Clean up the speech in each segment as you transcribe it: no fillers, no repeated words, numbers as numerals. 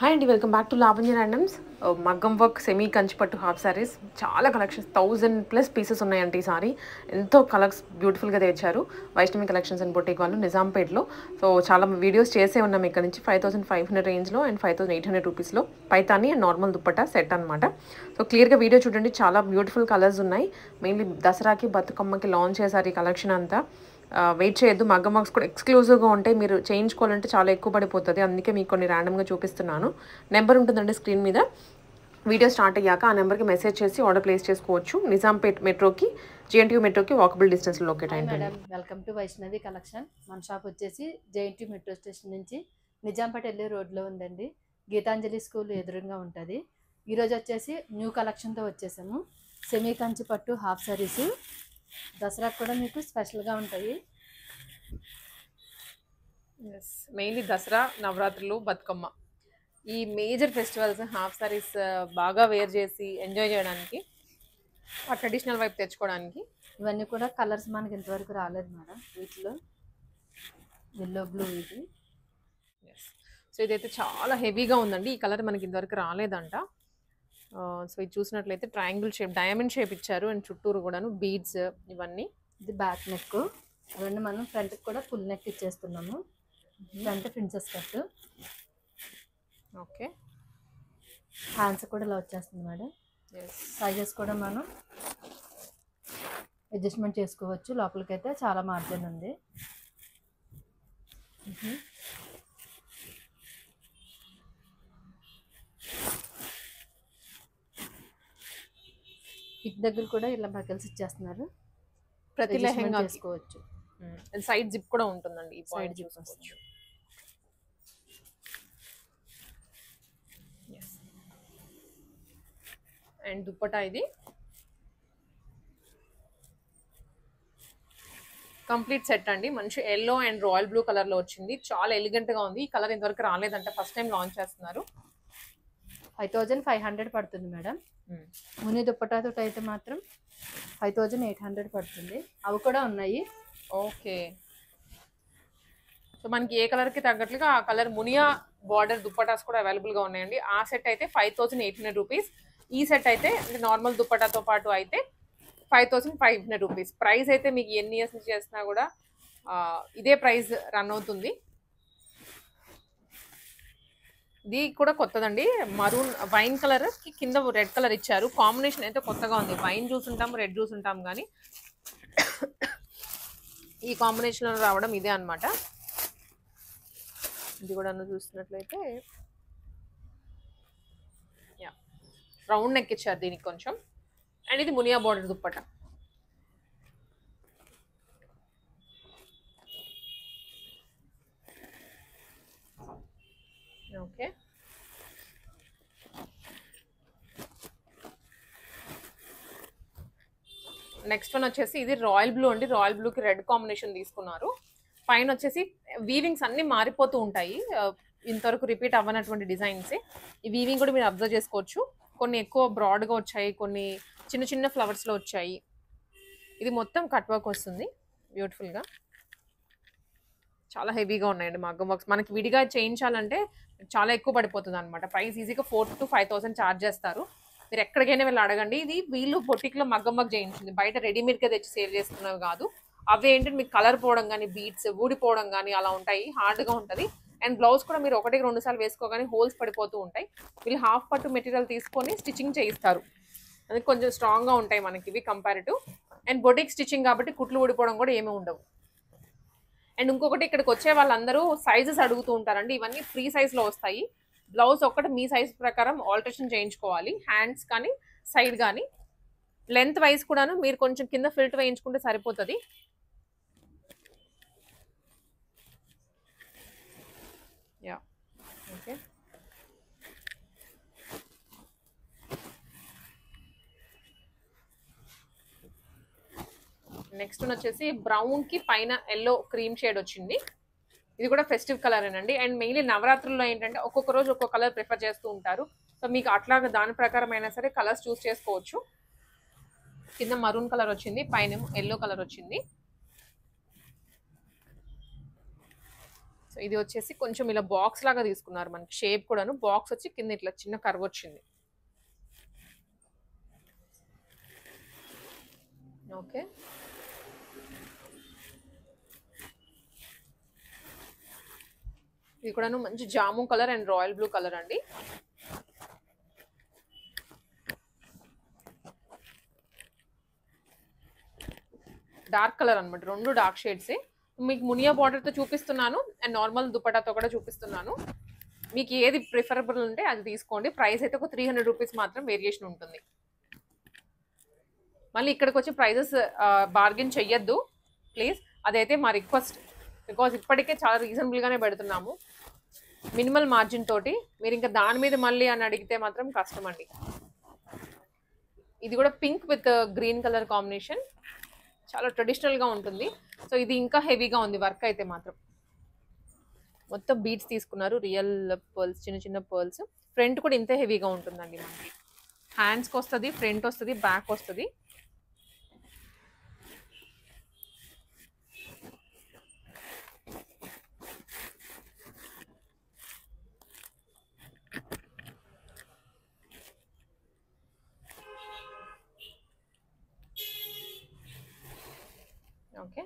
Hi అండి, welcome back to Lavanya randoms. మగ్గం work semi కంచిపట్టు half saris చాలా కలెక్షన్స్ 1000+ పీసెస్ ఉన్నాయండి. ఈ సారీ ఎంతో కలర్స్ బ్యూటిఫుల్గా తెచ్చారు వైష్ణవి కలెక్షన్స్ అండ్ బొటిక్ వాళ్ళు నిజాంపేట్లో. సో చాలా వీడియోస్ చేసే ఉన్నాం ఇక్కడ నుంచి. 5500 రేంజ్లో అండ్ 5800 రూపీస్లో Paithani and normal dupatta set అనమాట. సో క్లియర్గా వీడియో చూడండి, చాలా బ్యూటిఫుల్ కలర్స్ ఉన్నాయి. మెయిన్లీ దసరాకి బతుకమ్మకి లాంచ్ చేశారు ఈ కలెక్షన్ అంతా. వెయిట్ చేయొద్దు, మగ్గం వర్క్స్ కూడా ఎక్స్క్లూజివ్గా ఉంటాయి. మీరు చేయించుకోవాలంటే చాలా ఎక్కువ పడిపోతుంది, అందుకే మీకు కొన్ని ర్యాండమ్గా చూపిస్తున్నాను. నెంబర్ ఉంటుందండి స్క్రీన్ మీద. వీడియో స్టార్ట్ అయ్యాక ఆ నెంబర్కి మెసేజ్ చేసి ఆర్డర్ ప్లేస్ చేసుకోవచ్చు. నిజాంపేట్ మెట్రోకి, జేఎన్టీయూ మెట్రోకి వాకబుల్ డిస్టెన్స్లో లొకేట్ అయింది. Madam, welcome to Vaishnavi collection. మన షాప్ వచ్చేసి జేఎన్టీయూ మెట్రో స్టేషన్ నుంచి నిజాంపేట వెళ్ళే రోడ్లో ఉందండి. గీతాంజలి స్కూల్ ఎదురుగా ఉంటుంది. ఈరోజు వచ్చేసి న్యూ కలెక్షన్తో వచ్చేసాము. సెమీ కంచి పట్టు హాఫ్ సారీస్ దసరాకు కూడా మీకు స్పెషల్గా ఉంటాయి. మెయిన్లీ దసరా, నవరాత్రులు, బతుకమ్మ ఈ మేజర్ ఫెస్టివల్స్ హాఫ్ సారీస్ బాగా వేర్ చేసి ఎంజాయ్ చేయడానికి, ఆ ట్రెడిషనల్ వైపు తెచ్చుకోవడానికి. ఇవన్నీ కూడా కలర్స్ మనకి ఇంతవరకు రాలేదు మేడం. వీటిలో ఎల్లో బ్లూ ఇది. సో ఇదైతే చాలా హెవీగా ఉందండి. ఈ కలర్ మనకి ఇంతవరకు రాలేదంట. సో ఇది చూసినట్లయితే ట్రయాంగిల్ షేప్, డైమండ్ షేప్ ఇచ్చారు అండ్ చుట్టూరు కూడాను బీడ్స్ ఇవన్నీ. ఇది బ్యాక్ నెక్. అవన్నీ మనం ఫ్రంట్కి కూడా ఫుల్ నెక్ ఇచ్చేస్తున్నాము. Front princess cut. Okay, hands కూడా ఇలా వచ్చేస్తుంది మేడం. సైజెస్ కూడా మనం అడ్జస్ట్మెంట్ చేసుకోవచ్చు. లోపలికైతే చాలా మార్జిన్ ఉంది. హిప్ దగ్గర కూడా ఇలా బకెల్స్ ఇచ్చేస్తున్నారు. ప్రతి లెహంగా చేసుకోవచ్చు. సైడ్ జిప్ కూడా ఉంటుందండి. ఈ సైడ్ పాయింట్ జిప్ చూసుకోవచ్చు. అండ్ దుప్పటా ఇది కంప్లీట్ సెట్ అండి. మంచి yellow and royal blue colour లో వచ్చింది. చాలా ఎలిగెంట్ గా ఉంది. ఈ కలర్ ఇంతవరకు రాలేదంట, ఫస్ట్ టైం లాంచ్ చేస్తున్నారు. 5500 పడుతుంది మేడం. ముని దుప్పటాతో అయితే మాత్రం 5800 పడుతుంది. అవి కూడా ఉన్నాయి. ఓకే, సో మనకి ఏ కలర్ కి తగ్గట్లుగా ఆ కలర్ మునియా బార్డర్ దుప్పటాస్ కూడా అవైలబుల్ గా ఉన్నాయండి. ఆ సెట్ అయితే 5800 రూపీస్. ఈ సెట్ అయితే అంటే నార్మల్ దుప్పటాతో పాటు అయితే 5500 రూపీస్. ప్రైస్ అయితే మీకు ఎన్ని ఇయర్స్ నుంచి చేసినా కూడా ఇదే ప్రైస్ రన్ అవుతుంది. ఇది కూడా కొత్తదండి. మరూన్ వైన్ కలర్ కి కింద రెడ్ కలర్ ఇచ్చారు. కాంబినేషన్ అయితే కొత్తగా ఉంది. వైన్ చూసుంటాం, రెడ్ చూసుంటాం, కానీ ఈ కాంబినేషన్లో రావడం ఇదే అనమాట. ఇది కూడా చూస్తున్నట్లయితే రౌండ్ నెక్ ఇచ్చారు దీనికి కొంచెం. అండ్ ఇది Muniya border dupatta. Okay, next one వచ్చేసి ఇది రాయల్ బ్లూ అండి. రాయల్ బ్లూకి రెడ్ కాంబినేషన్ తీసుకున్నారు. పైన వచ్చేసి వీవింగ్స్ అన్ని మారిపోతూ ఉంటాయి. ఇంతవరకు రిపీట్ అవ్వనటువంటి డిజైన్స్. ఈ వీవింగ్ కూడా మీరు అబ్జర్వ్ చేసుకోవచ్చు. కొన్ని ఎక్కువ బ్రాడ్గా వచ్చాయి, కొన్ని చిన్న చిన్న ఫ్లవర్స్లో వచ్చాయి. ఇది మొత్తం కట్ వర్క్ వస్తుంది బ్యూటిఫుల్గా. చాలా హెవీగా ఉన్నాయండి మగ్గం వర్క్స్. మనకి విడిగా చేయించాలంటే చాలా ఎక్కువ పడిపోతుంది అనమాట. ప్రైస్ ఈజీగా 4000 to 5000 ఛార్జ్ చేస్తారు. మీరు ఎక్కడికైనా వెళ్ళి అడగండి. ఇది వీళ్ళు బొటిక్లో మగ్గం వర్క్ చేయించింది, బయట రెడీమేడ్గా తెచ్చి సేల్ చేస్తున్నవి కాదు. అవి ఏంటంటే మీకు కలర్ పోవడం కానీ, బీట్స్ ఊడిపోవడం కానీ అలా ఉంటాయి, హార్డ్గా ఉంటుంది. అండ్ బ్లౌజ్ కూడా మీరు 1-2 సార్లు వేసుకోగానే హోల్స్ పడిపోతూ ఉంటాయి. వీళ్ళు హాఫ్ పట్టు మెటీరియల్ తీసుకొని స్టిచ్చింగ్ చేయిస్తారు. అది కొంచెం స్ట్రాంగ్గా ఉంటాయి మనకి ఇవి కంపారిటివ్. అండ్ బొటిక్ స్టిచ్చింగ్ కాబట్టి కుట్లు ఊడిపోవడం కూడా ఏమీ ఉండవు. అండ్ ఇంకొకటి, ఇక్కడికి వచ్చే వాళ్ళందరూ సైజెస్ అడుగుతూ ఉంటారండి. ఇవన్నీ ఫ్రీ సైజ్లో వస్తాయి. బ్లౌజ్ ఒక్కటి మీ సైజ్ ప్రకారం ఆల్టరేషన్ చేయించుకోవాలి, హ్యాండ్స్ కానీ సైడ్ కానీ. లెంత్ వైజ్ కూడాను మీరు కొంచెం కింద ఫిల్ట్ వేయించుకుంటే సరిపోతుంది. Yeah, okay. నెక్స్ట్ వచ్చేసి బ్రౌన్ కి పైన ఎల్లో క్రీమ్ షేడ్ వచ్చింది. ఇది కూడా ఫెస్టివ్ కలర్ ఏనండి. అండ్ మెయిన్లీ నవరాత్రుల్లో ఏంటంటే ఒక్కొక్క రోజు ఒక్కొక్క కలర్ ప్రిఫర్ చేస్తూ ఉంటారు. సో మీకు అట్లాగా దాని ప్రకారం అయినా సరే కలర్స్ చూస్ చేసుకోవచ్చు. కింద మరూన్ కలర్ వచ్చింది, పైన ఎల్లో కలర్ వచ్చింది. సో ఇది వచ్చేసి కొంచెం ఇలా బాక్స్ లాగా తీసుకున్నారు మనకి. షేప్ కూడాను బాక్స్ వచ్చి కింద ఇట్లా చిన్న కర్వ్ వచ్చింది. ఓకే, ఇది కూడాను మంచి జాము colour and royal blue colour అండి. డార్క్ కలర్ అనమాట, రెండు డార్క్ షేడ్సే. మీకు మునియా బార్డర్తో చూపిస్తున్నాను అండ్ నార్మల్ దుపటాతో కూడా చూపిస్తున్నాను. మీకు ఏది ప్రిఫరబుల్ ఉంటే అది తీసుకోండి. ప్రైస్ అయితే ఒక 300 రూపీస్ మాత్రం వేరియేషన్ ఉంటుంది. మళ్ళీ ఇక్కడికి వచ్చి ప్రైజెస్ బార్గెన్ చెయ్యొద్దు ప్లీజ్, అదైతే మా రిక్వెస్ట్. బికాజ్ ఇప్పటికే చాలా రీజనబుల్గానే పెడుతున్నాము మినిమల్ మార్జిన్ తోటి. మీరు ఇంకా దాని మీద మళ్ళీ అని అడిగితే మాత్రం కష్టం అండి. ఇది కూడా pink with green colour combination, చాలా ట్రెడిషనల్గా ఉంటుంది. సో ఇది ఇంకా హెవీగా ఉంది వర్క్ అయితే మాత్రం. మొత్తం బీడ్స్ తీసుకున్నారు, రియల్ పర్ల్స్, చిన్న చిన్న పర్ల్స్. ఫ్రంట్ కూడా ఇంతే హెవీగా ఉంటుందండి మనకి. హ్యాండ్స్కి వస్తుంది, ఫ్రంట్ వస్తుంది, బ్యాక్ వస్తుంది. ఓకే,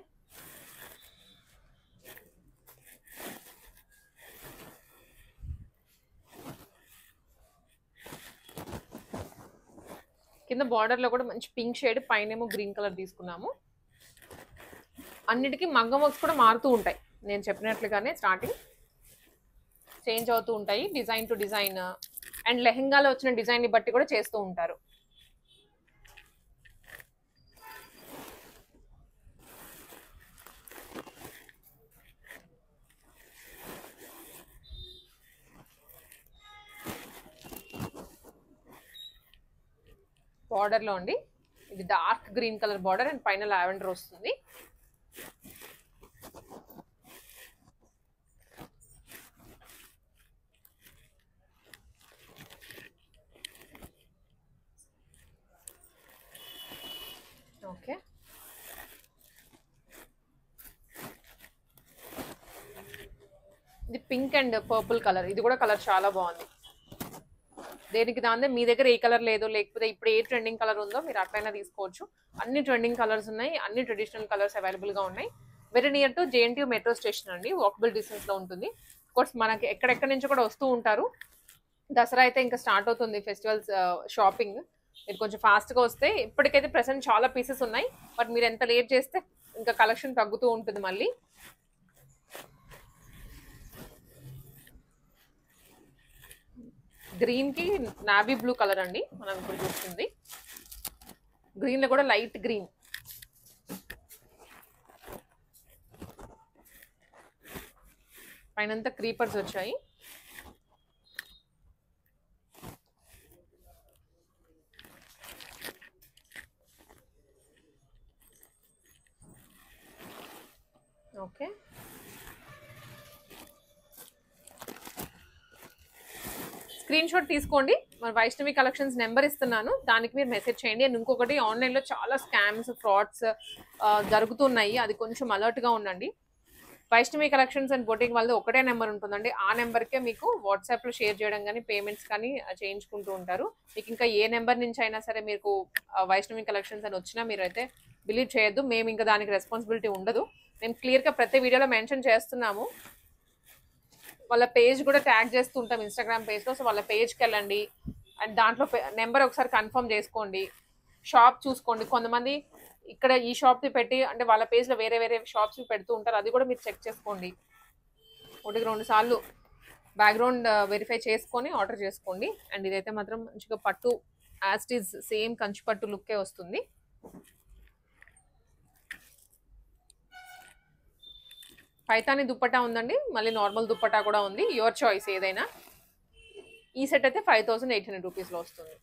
కింద బార్డర్లో కూడా మంచి పింక్ షేడ్, పైన ఏమో గ్రీన్ కలర్ తీసుకున్నాము. అన్నిటికీ మగ్గం వర్క్స్ కూడా మారుతూ ఉంటాయి, నేను చెప్పినట్లుగానే స్టార్టింగ్ చేంజ్ అవుతూ ఉంటాయి డిజైన్ టు డిజైన్. అండ్ లెహెంగాలో వచ్చిన డిజైన్ని బట్టి కూడా చేస్తూ ఉంటారు. బార్డర్లో అండి ఇది dark green colour border and పైన లావెండర్ వస్తుంది. ఓకే, ఇది పింక్ అండ్ పర్పుల్ కలర్, ఇది కూడా కలర్ చాలా బాగుంది. దేనికి దాందే మీ దగ్గర ఏ కలర్ లేదో, లేకపోతే ఇప్పుడు ఏ ట్రెండింగ్ కలర్ ఉందో మీరు అట్లయినా తీసుకోవచ్చు. అన్ని ట్రెండింగ్ కలర్స్ ఉన్నాయి, అన్ని ట్రెడిషనల్ కలర్స్ అవైలబుల్గా ఉన్నాయి. Very near to JNTU metro station అండి, వాకబుల్ డిస్టెన్స్లో ఉంటుంది. కోర్స్ మనకి ఎక్కడెక్కడి నుంచి కూడా వస్తూ ఉంటారు. దసరా అయితే ఇంకా స్టార్ట్ అవుతుంది ఫెస్టివల్స్ షాపింగ్. మీరు కొంచెం ఫాస్ట్గా వస్తే, ఇప్పటికైతే ప్రెసెంట్ చాలా పీసెస్ ఉన్నాయి, బట్ మీరు ఎంత లేట్ చేస్తే ఇంకా కలెక్షన్ తగ్గుతూ ఉంటుంది మళ్ళీ. గ్రీన్ కి నావీ బ్లూ కలర్ అండి మనం ఇప్పుడు చూస్తుంది. గ్రీన్ లో కూడా లైట్ గ్రీన్. పైనంతా క్రీపర్స్ వచ్చాయి. ఓకే, స్క్రీన్ షాట్ తీసుకోండి. మన వైష్ణవి కలెక్షన్స్ నెంబర్ ఇస్తున్నాను, దానికి మీరు మెసేజ్ చేయండి. అండ్ ఇంకొకటి, ఆన్లైన్లో చాలా స్కామ్స్, ఫ్రాడ్స్ జరుగుతున్నాయి, అది కొంచెం అలర్ట్గా ఉండండి. వైష్ణవి కలెక్షన్స్ అండ్ బొటిక్ వాళ్ళది ఒకటే నెంబర్ ఉంటుందండి. ఆ నెంబర్కే మీకు వాట్సాప్లో షేర్ చేయడం కానీ పేమెంట్స్ కానీ చేయించుకుంటూ ఉంటారు. మీకు ఇంకా ఏ నెంబర్ నుంచి అయినా సరే మీకు వైష్ణవి కలెక్షన్స్ అని వచ్చినా మీరైతే బిలీవ్ చేయొద్దు, మేము ఇంకా దానికి రెస్పాన్సిబిలిటీ ఉండదు. మేము క్లియర్గా ప్రతి వీడియోలో మెన్షన్ చేస్తున్నాము. వాళ్ళ పేజ్ కూడా ట్యాగ్ చేస్తూ ఉంటాం ఇన్స్టాగ్రామ్ పేజ్లో. సో వాళ్ళ పేజ్కి వెళ్ళండి అండ్ దాంట్లో నెంబర్ ఒకసారి కన్ఫర్మ్ చేసుకోండి. షాప్ చూసుకోండి. కొంతమంది ఇక్కడ ఈ షాప్ని పెట్టి అంటే వాళ్ళ పేజ్లో వేరే వేరే షాప్స్ పెడుతూ ఉంటారు, అది కూడా మీరు చెక్ చేసుకోండి. 1-2 సార్లు బ్యాక్గ్రౌండ్ వెరిఫై చేసుకొని ఆర్డర్ చేసుకోండి. అండ్ ఇదైతే మాత్రం మంచిగా పట్టు as it is same Kanchi పట్టు లుక్కే వస్తుంది. పైతాని దుప్పటా ఉందండి, మళ్ళీ నార్మల్ దుప్పటా కూడా ఉంది, యువర్ చాయిస్ ఏదైనా. ఈ సెట్ అయితే 5800 రూపీస్లో వస్తుంది.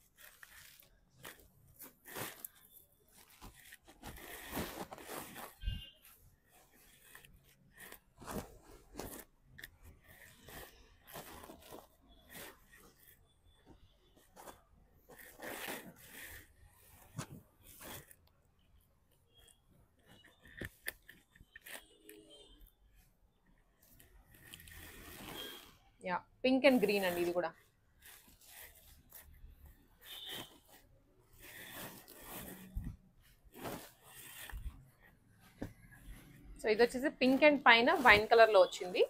పింక్ అండ్ గ్రీన్ అండి ఇది కూడా. సో ఇది వచ్చేసి పింక్ అండ్ పైన వైన్ కలర్ లో వచ్చింది.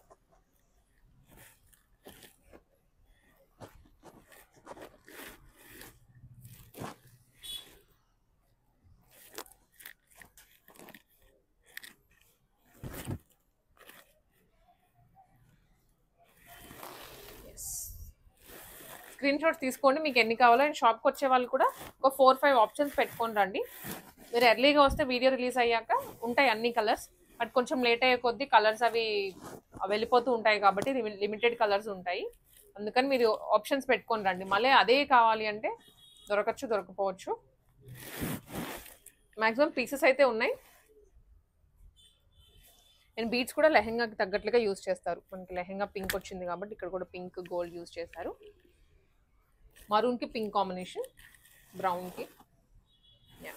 స్క్రీన్ షాట్స్ తీసుకోండి మీకు ఎన్ని కావాలో. అండ్ షాప్కి వచ్చే వాళ్ళు కూడా ఒక 4-5 ఆప్షన్స్ పెట్టుకొని రండి. మీరు ఎర్లీగా వస్తే వీడియో రిలీజ్ అయ్యాక ఉంటాయి అన్ని కలర్స్, బట్ కొంచెం లేట్ అయ్యే కొద్దీ కలర్స్ అవి వెళ్ళిపోతూ ఉంటాయి కాబట్టి లిమిటెడ్ కలర్స్ ఉంటాయి. అందుకని మీరు ఆప్షన్స్ పెట్టుకొని రండి. మళ్ళీ అదే కావాలి అంటే దొరకచ్చు, దొరకపోవచ్చు. మ్యాక్సిమం పీసెస్ అయితే ఉన్నాయి. అండ్ బీడ్స్ కూడా లెహెంగాకి తగ్గట్లుగా యూజ్ చేస్తారు. మనకి లెహెంగా పింక్ వచ్చింది కాబట్టి ఇక్కడ కూడా పింక్ గోల్డ్ యూజ్ చేస్తారు. మరూన్కి పింక్ కాంబినేషన్, బ్రౌన్కి. యా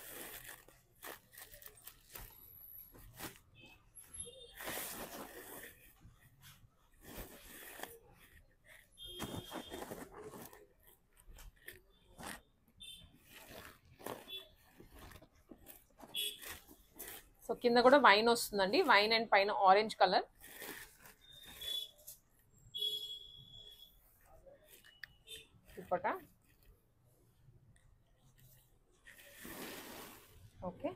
సో కింద కూడా వైన్ వస్తుందండి, వైన్ అండ్ పైన ఆరెంజ్ కలర్. దుపట్టా ఓకే.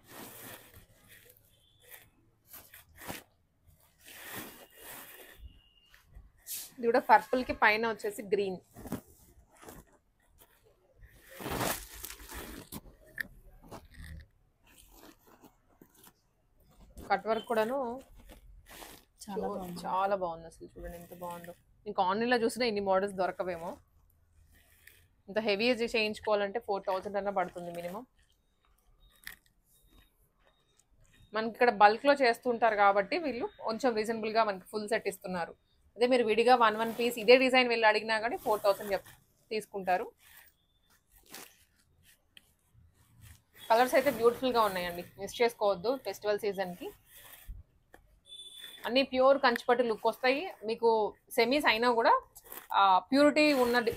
ఇది కూడా పర్పుల్ కి పైన వచ్చేసి గ్రీన్. కట్ వర్క్ కూడాను చాలా బాగుంది. అసలు చూడండి ఎంత బాగుందో. ఇంకా ఆన్లైన్లో చూసినా ఇన్ని మోడల్స్ దొరకవేమో. ఇంత హెవీ చేయించుకోవాలంటే 4000 అన్న పడుతుంది మినిమం. మనకి ఇక్కడ బల్క్లో చేస్తుంటారు కాబట్టి వీళ్ళు కొంచెం రీజనబుల్గా మనకి ఫుల్ సెట్ ఇస్తున్నారు. అదే మీరు విడిగా 1 పీస్ ఇదే డిజైన్ వెళ్ళి అడిగినా కానీ 4000 తీసుకుంటారు. కలర్స్ అయితే బ్యూటిఫుల్గా ఉన్నాయండి, మిస్ చేసుకోవద్దు ఫెస్టివల్ సీజన్కి. అన్నీ ప్యూర్ కంచిపట్టు లుక్ వస్తాయి మీకు. సెమీస్ అయినా కూడా ప్యూరిటీ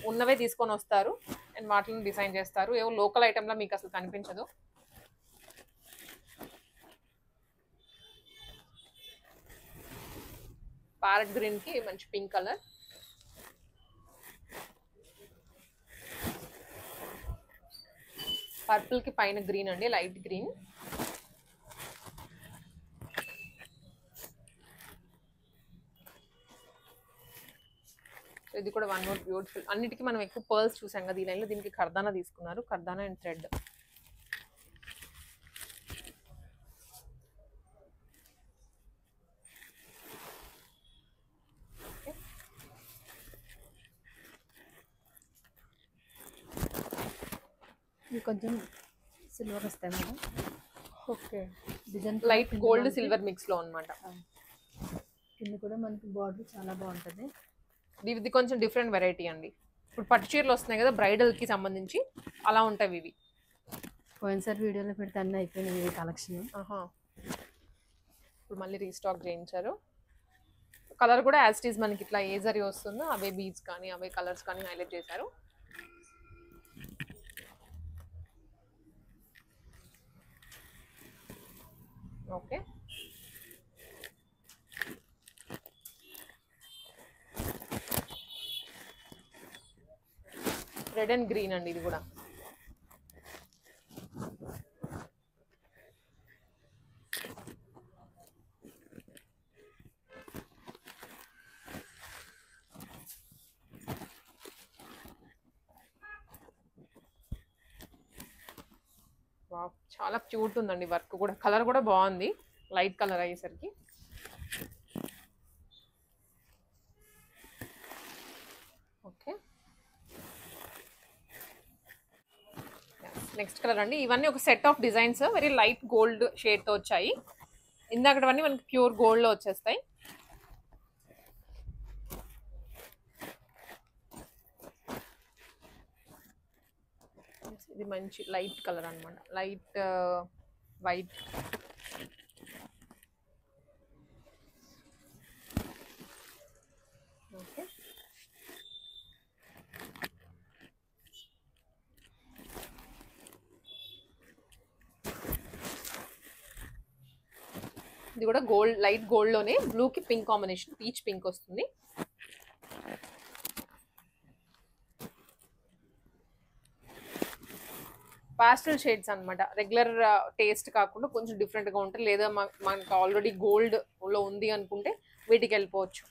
ఉన్నవే తీసుకొని వస్తారు అండ్ వాటిని డిజైన్ చేస్తారు. ఏవో లోకల్ ఐటెంలా మీకు అసలు కనిపించదు. ప్యారెట్ గ్రీన్కి మంచి పింక్ కలర్. పర్పుల్కి పైన గ్రీన్ అండి, లైట్ గ్రీన్. ఇది కూడా వన్ మోర్ బ్యూటిఫుల్. అన్నిటికీ మనం ఎక్కువ పర్ల్స్ చూసాం కదా ఈ లైన్లో, దీనికి కర్దానా తీసుకున్నారు. కర్దానా అండ్ థ్రెడ్. ఇది కొంచెం సిల్వర్ వస్తాయి madam. Okay, design light gold silver మిక్స్లో అనమాట. కింద కూడా మనకి బార్డర్ చాలా బాగుంటుంది. ఇది కొంచెం డిఫరెంట్ వెరైటీ అండి. ఇప్పుడు పట్టు చీరలు వస్తున్నాయి కదా బ్రైడల్కి సంబంధించి, అలా ఉంటాయి ఇవి. పోయినసారి వీడియోలో పెడితే అన్నీ అయిపోయినాయి ఇవి కలెక్షన్. ఇప్పుడు మళ్ళీ రీస్టాక్ చేయించారు. కలర్ కూడా యాజ్ ఇట్ ఈజ్ మనకి ఇట్లా ఏ జరీ వస్తుందో అవే బీడ్స్ కానీ అవే కలర్స్ కానీ హైలైట్ చేశారు. ఓకే, రెడ్ అండ్ గ్రీన్ అండి ఇది కూడా. చాలా క్యూట్ ఉందండి వర్క్ కూడా. కలర్ కూడా బాగుంది, లైట్ కలర్ అయ్యేసరికి. ఓకే, నెక్స్ట్ కలర్ అండి. ఇవన్నీ ఒక set of designs very light gold షేడ్తో వచ్చాయి. ఇందాకటవన్నీ మనకి ప్యూర్ గోల్డ్లో వచ్చేస్తాయి. ఇది మంచి లైట్ కలర్ అనమాట, లైట్ వైట్. ఓకే, ఇది కూడా గోల్డ్, లైట్ గోల్డ్ లోనే బ్లూ కి పింక్ కాంబినేషన్, పీచ్ పింక్ వస్తుంది. పాస్టల్ షేడ్స్ అన్నమాట. రెగ్యులర్ టేస్ట్ కాకుండా కొంచెం డిఫరెంట్ గా ఉంటాయి. లేదా మనకు ఆల్రెడీ గోల్డ్ లో ఉంది అనుకుంటే వీటికి వెళ్ళిపోవచ్చు.